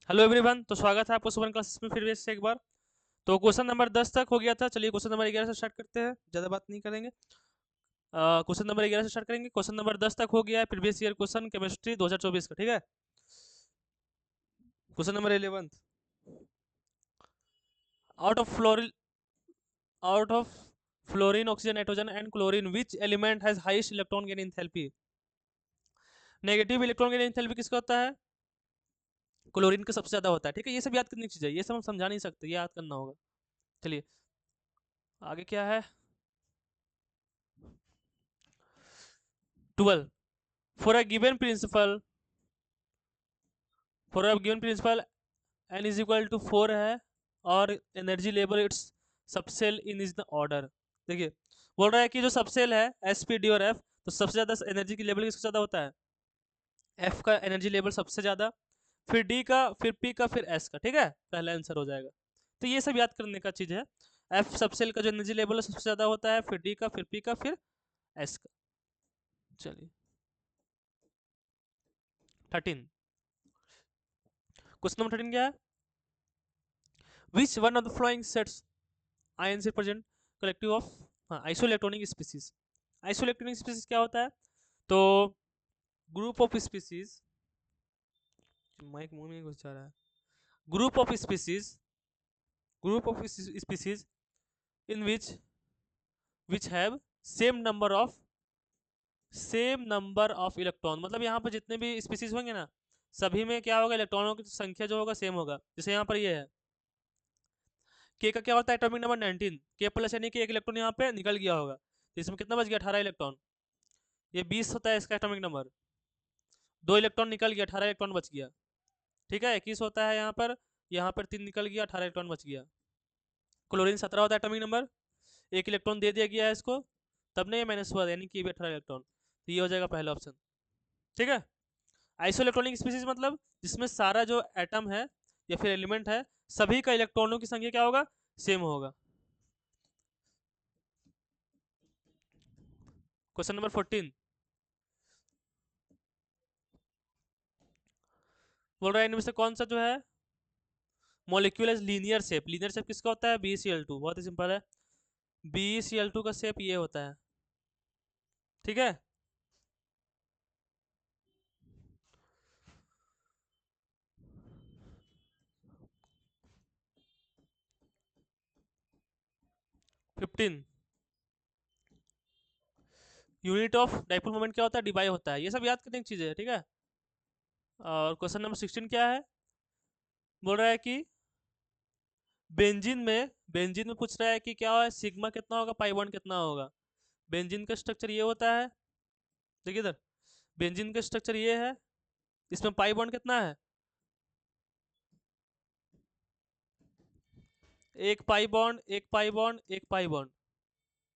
Hello everyone, तो स्वागत है आपको सुबह क्लासेस में फिर से एक बार। तो क्वेश्चन नंबर 10 तक हो गया था। चलिए क्वेश्चन नंबर 11 से स्टार्ट करते हैं, ज़्यादा बात नहीं करेंगे। क्वेश्चन नंबर 11 से स्टार्ट करेंगे। क्वेश्चन नंबर 10 तक हो गया है, प्रीवियस ईयर क्वेश्चन केमिस्ट्री 2024 का। ठीक है, question number 11। Out of fluorine out of fluorine, oxygen, nitrogen and chlorine, which element has highest electron gain enthalpy? Negative electron gain enthalpy किसका होता है? क्लोरीन का सबसे ज्यादा होता है। ठीक है, ये सब याद करने की चीज़ है, ये सब हम समझा नहीं सकते, ये याद करना होगा। चलिए आगे क्या है। 12, for a given principal for a given principal n is equal to 4 है, और energy level it's subshell in is the order. देखिए, बोल रहा है कि जो सबसेल है एस पी डी और एफ, तो सबसे ज्यादा एनर्जी की लेवल किसका ज्यादा होता है? एफ का एनर्जी लेवल सबसे ज्यादा, फिर डी का, फिर पी का, फिर एस का। ठीक है, पहला आंसर हो जाएगा। तो ये सब याद करने का चीज है। एफ सबसेल का जो एनर्जी लेवल है सबसे ज्यादा होता है, फिर डी का, फिर पी का, फिर एस का। चलिए 13, क्वेश्चन नंबर 13 क्या है? Which one of the following sets ion से present collective of isoelectronic species? Isoelectronic species क्या होता है? तो ग्रुप ऑफ स्पीसीज, माइक मुंह में घुस जा रहा है। Group of species, group of species in which have same number of electron. मतलब यहाँ पर जितने भी स्पीसीज होंगे ना, सभी में क्या होगा, इलेक्ट्रॉनों की संख्या जो होगा सेम होगा। जैसे यहाँ पर ये है, के का क्या होता है, एटॉमिक नंबर 19, के प्लस, यानी कि एक इलेक्ट्रॉन यहाँ पे निकल गया होगा, तो इसमें कितना बच गया, 18 इलेक्ट्रॉन। ये 20 होता है इसका एटॉमिक नंबर, 2 इलेक्ट्रॉन निकल गया, 18 इलेक्ट्रॉन बच गया। ठीक है, 21 होता है यहाँ पर 3 निकल गया, 18 इलेक्ट्रॉन बच गया। क्लोरीन 17 होता है एटॉमिक नंबर, एक इलेक्ट्रॉन दे दिया गया है इसको, तब नहीं माइनस हुआ, यानी कि ये भी 18 इलेक्ट्रॉन। तो ये हो जाएगा पहला ऑप्शन। ठीक है, आइसो इलेक्ट्रॉनिक स्पीसीज मतलब जिसमें सारा जो एटम है या फिर एलिमेंट है, सभी का इलेक्ट्रॉनों की संख्या क्या होगा, सेम होगा। क्वेश्चन नंबर 14, बोल रहा है इनमें से कौन सा जो है मॉलिक्यूल है लीनियर शेप? लीनियर शेप किसका होता है? BeCl2। बहुत ही सिंपल है, BeCl2 का शेप ये होता है। ठीक है, 15, यूनिट ऑफ डाइपोल मोमेंट क्या होता है? डीबाई होता है। ये सब याद करने की चीज़ है। ठीक है, और क्वेश्चन नंबर 16 क्या है? बोल रहा है कि बेंजीन में पूछ रहा है कि क्या है, सिग्मा कितना होगा, पाई बॉन्ड कितना होगा। बेंजीन का स्ट्रक्चर ये होता है, देखिए इधर, बेंजीन का स्ट्रक्चर ये है, इसमें पाई बॉन्ड कितना है? एक पाई बॉन्ड, एक पाई बॉन्ड, एक पाई बॉन्ड।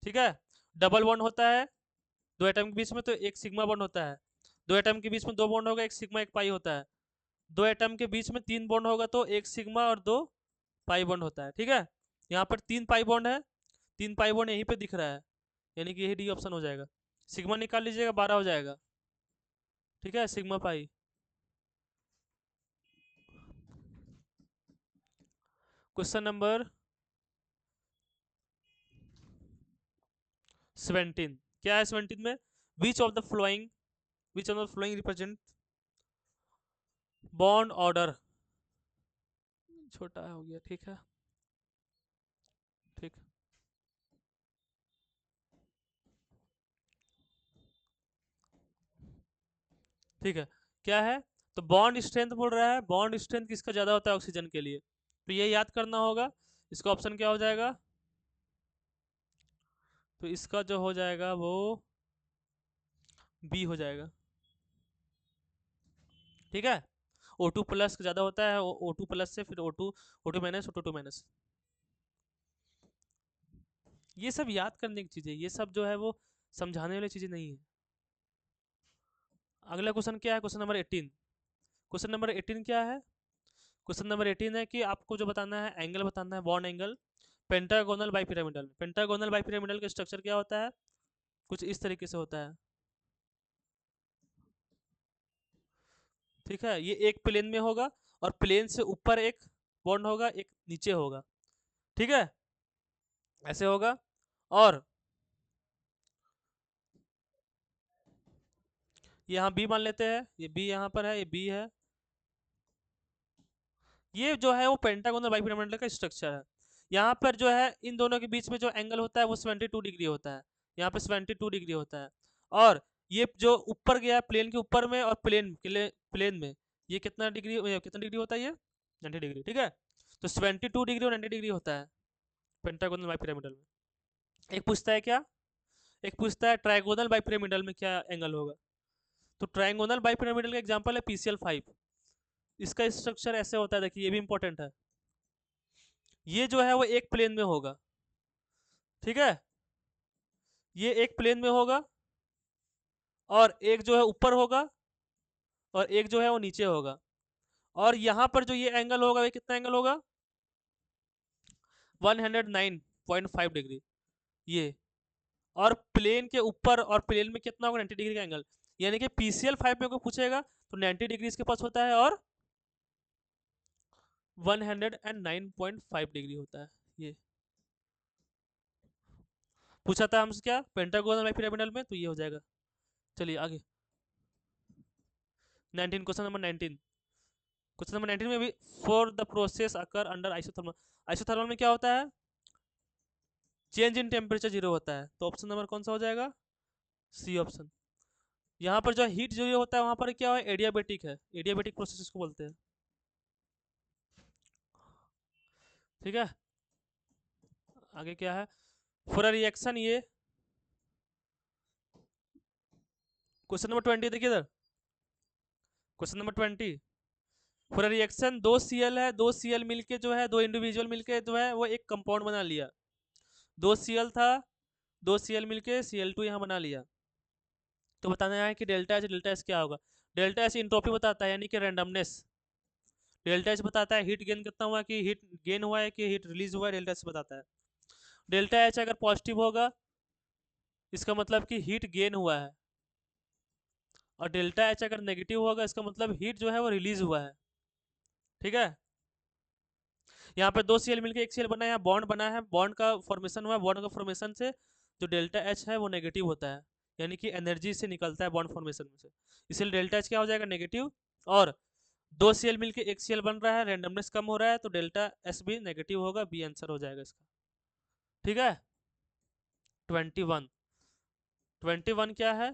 ठीक है, डबल बॉन्ड होता है दो एटम के बीच में, तो एक सिग्मा बॉन्ड होता है। दो एटम के बीच में दो बॉन्ड होगा, एक सिग्मा एक पाई होता है। दो एटम के बीच में तीन बॉन्ड होगा, तो एक सिग्मा और दो पाई बॉन्ड होता है। ठीक है, यहाँ पर 3 पाई बॉन्ड है, 3 पाई बॉन्ड यहीं पे दिख रहा है, यानी कि यही डी ऑप्शन हो जाएगा। सिग्मा निकाल लीजिएगा, 12 हो जाएगा। ठीक है, सिग्मा पाई। क्वेश्चन नंबर 17 क्या है? 17 में which of the flowing represent bond order? छोटा हो गया, ठीक है। ठीक, ठीक है, क्या है? तो बॉन्ड स्ट्रेंथ बोल रहा है, बॉन्ड स्ट्रेंथ किसका ज्यादा होता है ऑक्सीजन के लिए? तो ये याद करना होगा। इसका ऑप्शन क्या हो जाएगा? तो इसका जो हो जाएगा वो बी हो जाएगा। ठीक है, O2+ ज़्यादा होता है, O2+ से फिर O2 माइनस, O2 माइनस। ये सब याद करने की चीज़ें, ये सब जो है वो समझाने वाली चीज़ें नहीं है। अगला क्वेश्चन क्या है? Question number 18। क्वेश्चन नंबर 18 क्या है? क्वेश्चन नंबर 18 है कि आपको जो बताना है, एंगल बताना है, bond angle pentagonal bipyramidal. Pentagonal bipyramidal का स्ट्रक्चर क्या होता है? कुछ इस तरीके से होता है। ठीक है, ये एक प्लेन में होगा और प्लेन से ऊपर एक बॉन्ड होगा, एक नीचे होगा। ठीक है, ऐसे होगा। और यहाँ बी मान लेते हैं, ये बी यहाँ पर है, ये बी है। ये जो है वो पेंटागोनल बाइपिरामिडल का स्ट्रक्चर है। यहाँ पर जो है इन दोनों के बीच में जो एंगल होता है वो 72 डिग्री होता है, यहाँ पे 72 डिग्री होता है। और ये जो ऊपर गया प्लेन के ऊपर में और प्लेन में ये कितना डिग्री होता है, ये 90 डिग्री। ठीक है, तो 72 डिग्री और 90 डिग्री होता है पेंटागोनल बाइपिरामिडल में। एक पूछता है क्या, एक पूछता है ट्राइगोनल बाइपिरामिडल में क्या एंगल होगा। तो ट्राइगोनल बाइपिरामिडल का एग्जांपल है PCL5। इसका स्ट्रक्चर ऐसे होता है, देखिए ये भी इंपॉर्टेंट है। ये जो है वो एक प्लेन में होगा, ठीक है, ये एक प्लेन में होगा और एक जो है ऊपर होगा और एक जो है वो नीचे होगा। और यहाँ पर जो ये एंगल होगा ये कितना एंगल होगा, 109.5 डिग्री ये। और प्लेन के ऊपर और प्लेन में कितना होगा, 90 डिग्री का एंगल। यानी कि PCL5 में को पूछेगा तो 90 डिग्री इसके पास होता है और 109.5 डिग्री होता है। ये पूछा था हमसे क्या पेंटागोनल पिरामिडल में, तो ये हो जाएगा। चलिए आगे 19, क्वेश्चन नंबर 19। क्वेश्चन नंबर 19 में भी for the process occur under isothermal. Isothermal में क्या होता है, चेंज इन टेम्परेचर जीरो होता है। तो ऑप्शन नंबर कौन सा हो जाएगा, सी ऑप्शन। यहाँ पर जो हीट जो ये होता है वहाँ पर क्या है, एडियाबेटिक है, एडियाबेटिक प्रोसेस इसको बोलते हैं। ठीक है, आगे क्या है, फॉर अ रिएक्शन, ये क्वेश्चन नंबर 20 देखिए इधर, question number 20। For a reaction, दो Cl है, दो Cl मिलके जो है, दो इंडिविजुअल मिलके जो है वो एक कंपाउंड बना लिया। दो Cl था, दो Cl मिलके Cl2 यहाँ बना लिया। तो बताना है कि डेल्टा एच क्या होगा। डेल्टा एच इंट्रोपी बताता है, यानी कि रैंडमनेस। डेल्टा एच बताता है हीट गेन कितना हुआ, कि हीट गेन हुआ है कि हीट रिलीज हुआ है, डेल्टा एच बताता है। डेल्टा एच अगर पॉजिटिव होगा इसका मतलब कि हीट गेन हुआ है, और डेल्टा एच अगर नेगेटिव होगा इसका मतलब हीट जो है वो रिलीज हुआ है। ठीक है, यहाँ पे दो Cl मिलकर एक Cl बना है, यहाँ बॉन्ड बना है, बॉन्ड का फॉर्मेशन हुआ है, बॉन्ड का फॉर्मेशन से जो डेल्टा एच है वो नेगेटिव होता है, यानी कि एनर्जी से निकलता है बॉन्ड फॉर्मेशन में से, इसलिए डेल्टा एच क्या हो जाएगा, नेगेटिव। और दो Cl मिलकर एक Cl बन रहा है, रेंडमनेस कम हो रहा है, तो डेल्टा एस भी नेगेटिव होगा, बी आंसर हो जाएगा इसका। ठीक है, 21। 21 क्या है,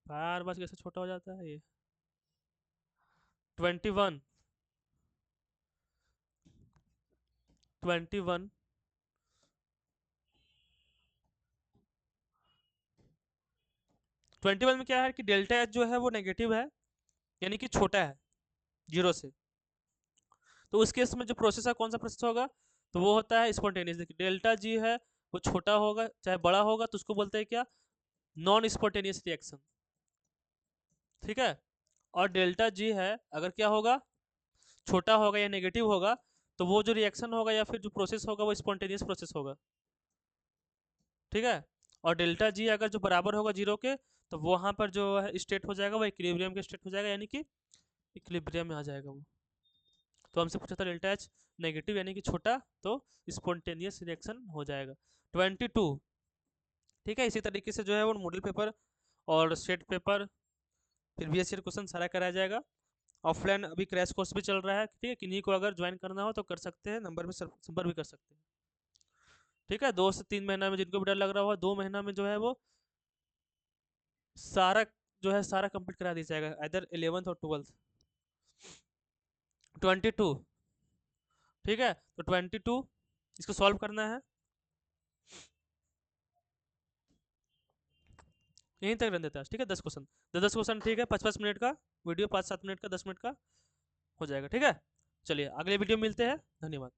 बार बार कैसे छोटा हो जाता है ये। 21, 21 21 में क्या है कि डेल्टा एच जो है वो नेगेटिव है, यानी कि छोटा है जीरो से। तो उस केस में जो प्रोसेस है कौन सा प्रोसेस होगा, तो वो होता है स्पॉन्टेनियस। देखिए डेल्टा जी है वो छोटा होगा चाहे बड़ा होगा, तो उसको बोलते हैं क्या, नॉन स्पॉन्टेनियस रिएक्शन। ठीक है, और डेल्टा जी है अगर क्या होगा, छोटा होगा या नेगेटिव होगा, तो वो जो रिएक्शन होगा या फिर जो प्रोसेस होगा वो स्पॉन्टेनियस प्रोसेस होगा। ठीक है, और डेल्टा जी अगर जो बराबर होगा जीरो के, तो वहाँ पर जो है स्टेट हो जाएगा वो इक्विलिब्रियम के स्टेट हो जाएगा, यानी कि इक्विलिब्रियम में आ जाएगा वो। तो हमसे पूछा था डेल्टा एच नेगेटिव यानी कि छोटा, तो स्पॉन्टेनियस रिएक्शन हो जाएगा। 22। ठीक है, इसी तरीके से जो है वो मॉडल पेपर और सेट पेपर फिर VSC क्वेश्चन सारा कराया जाएगा। ऑफलाइन अभी क्रैश कोर्स भी चल रहा है, ठीक है, किन्हीं को अगर ज्वाइन करना हो तो कर सकते हैं, नंबर में संपर्क भी कर सकते हैं। ठीक है, 2 से 3 महीना में जिनको भी डर लग रहा होगा 2 महीना में जो है वो सारा जो है सारा कंप्लीट करा दिया जाएगा, इधर 11th और 12th। 22। ठीक है, तो 22 इसको सॉल्व करना है, यहीं तक रहने देता है। ठीक है, 10 क्वेश्चन, 10 क्वेश्चन, ठीक है, 5-5 मिनट का वीडियो, 5-7 मिनट का, 10 मिनट का हो जाएगा। ठीक है, चलिए अगले वीडियो में मिलते हैं, धन्यवाद।